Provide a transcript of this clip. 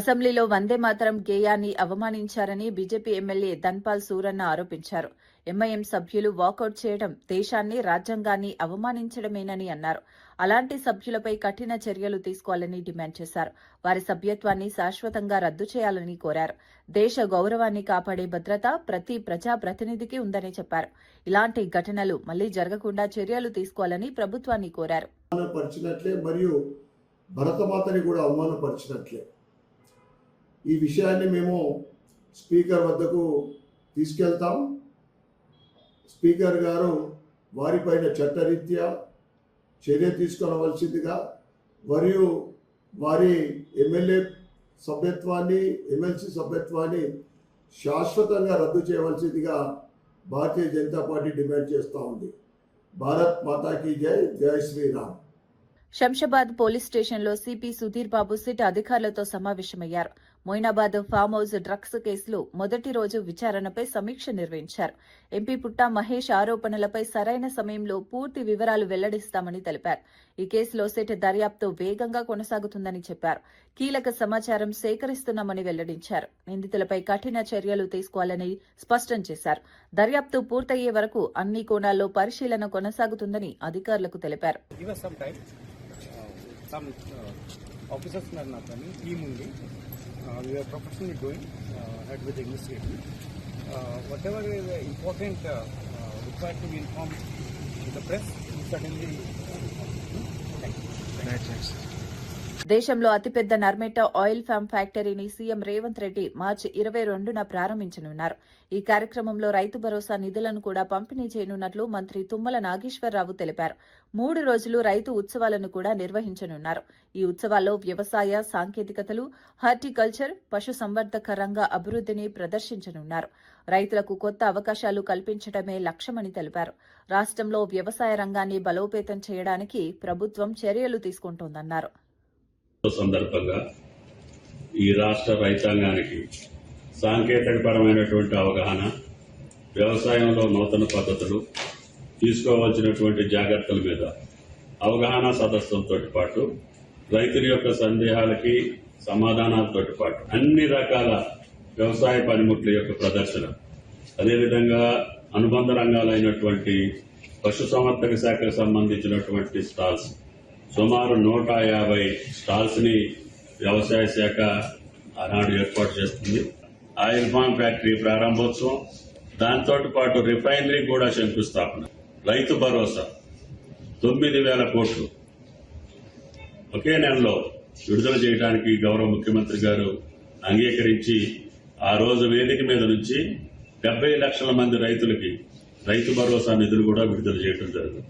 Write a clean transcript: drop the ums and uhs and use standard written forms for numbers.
అసెంబ్లీలో Vande Mataram గేయాన్ని అవమానించారని BJP MLA Dhanpal Suranna ఆరోపించారు. MIM సభ్యులు వాకౌట్ చేయడం దేశాన్ని, రాజ్యాంగాన్ని అవమానించడమేనని అన్నారు. అలాంటి సభ్యులపై కఠిన చర్యలు తీసుకోవాలని డిమాండ్ చేశారు. వారి సభ్యత్వాన్ని శాశ్వతంగా రద్దు చేయాలని కోరారు. దేశ గౌరవాన్ని కాపాడే భద్రత ప్రతి ప్రజాప్రతినిధికి ఉందని చెప్పారు. ఇలాంటి ఘటనలు మళ్లీ జరగకుండా చర్యలు తీసుకోవాలని ప్రభుత్వాన్ని కోరారు. భరతమాతని కూడా అవమానపరిచినట్లే. ఈ విషయాన్ని మేము స్పీకర్ వద్దకు తీసుకెళ్తాం. స్పీకర్ గారు వారిపైన చట్టరీత్యా చర్య తీసుకోవలసిందిగా మరియు వారి ఎమ్మెల్యే సభ్యత్వాన్ని, ఎమ్మెల్సీ సభ్యత్వాన్ని శాశ్వతంగా రద్దు చేయవలసిందిగా భారతీయ జనతా పార్టీ డిమాండ్ చేస్తూ ఉంది. భారత్ మాతాకి జై, జై శ్రీరామ్. శంషాబాద్ పోలీస్ స్టేషన్లో సిపి సుధీర్ బాబు సిట్ అధికారులతో సమావేశమయ్యారు. మొయినాబాద్ ఫామ్ హౌస్ డ్రగ్స్ కేసులో మొదటి రోజు విచారణపై సమీక్ష నిర్వహించారు. ఎంపీ పుట్టా మహేష్ ఆరోపణలపై సరైన సమయంలో పూర్తి వివరాలు వెల్లడిస్తామని తెలిపారు. ఈ కేసులో సిట్ దర్యాప్తు వేగంగా కొనసాగుతుందని చెప్పారు. కీలక సమాచారం సేకరిస్తున్నామని వెల్లడించారు. నిందితులపై కఠిన చర్యలు తీసుకోవాలని స్పష్టం చేశారు. దర్యాప్తు పూర్తయ్యే వరకు అన్ని కోణాల్లో పరిశీలన కొనసాగుతుందని అధికారులకు తెలిపారు. Some officers are not coming. Team only. We are professionally going ahead with the investigation. Whatever is important required to be informed to the press, we certainly. Thanks. దేశంలో అతిపెద్ద నర్మేట ఆయిల్ ఫామ్ ఫ్యాక్టరీని సీఎం రేవంత్ రెడ్డి మార్చి 22న ప్రారంభించనున్నారు. ఈ కార్యక్రమంలో రైతు భరోసా నిధులను కూడా పంపిణీ చేయనున్నట్లు మంత్రి తుమ్మల నాగేశ్వరరావు తెలిపారు. 3 రోజులు రైతు ఉత్సవాలను కూడా నిర్వహించనున్నారు. ఈ ఉత్సవాల్లో వ్యవసాయ సాంకేతికతలు, హార్టికల్చర్, పశుసంవర్ధక రంగ అభివృద్ధిని ప్రదర్శించనున్నారు. రైతులకు కొత్త అవకాశాలు కల్పించడమే లక్ష్యమని తెలిపారు. రాష్ట్రంలో వ్యవసాయ రంగాన్ని బలోపేతం చేయడానికి ప్రభుత్వం చర్యలు తీసుకుంటోందన్నారు. సందర్భంగా ఈ రాష్ట్ర రైతాంగానికి సాంకేతికపరమైనటువంటి అవగాహన, వ్యవసాయంలో నూతన పద్ధతులు, తీసుకోవాల్సినటువంటి జాగ్రత్తల మీద అవగాహన సదస్సులతో పాటు రైతుల యొక్క సందేహాలకి సమాధానాలతో పాటు అన్ని రకాల వ్యవసాయ పనిముట్ల యొక్క ప్రదర్శన, అదేవిధంగా అనుబంధ రంగాలైనటువంటి పశుసంవర్ధక శాఖకు సంబంధించినటువంటి స్టాల్స్ సుమారు 150 స్టాల్స్ ని వ్యవసాయ శాఖ ఆనాడు ఏర్పాటు చేస్తుంది. ఆయిల్ ఫామ్ ఫ్యాక్టరీ ప్రారంభోత్సవం, దాంతో పాటు రిఫైనరీ కూడా శంకుస్థాపన, రైతు భరోసా 9,000 కోట్లు ఒకే నెలలో విడుదల చేయడానికి గౌరవ ముఖ్యమంత్రి గారు అంగీకరించి ఆ రోజు వేదిక మీద నుంచి 70 లక్షల మంది రైతులకి రైతు భరోసా నిధులు కూడా విడుదల చేయడం జరుగుతుంది.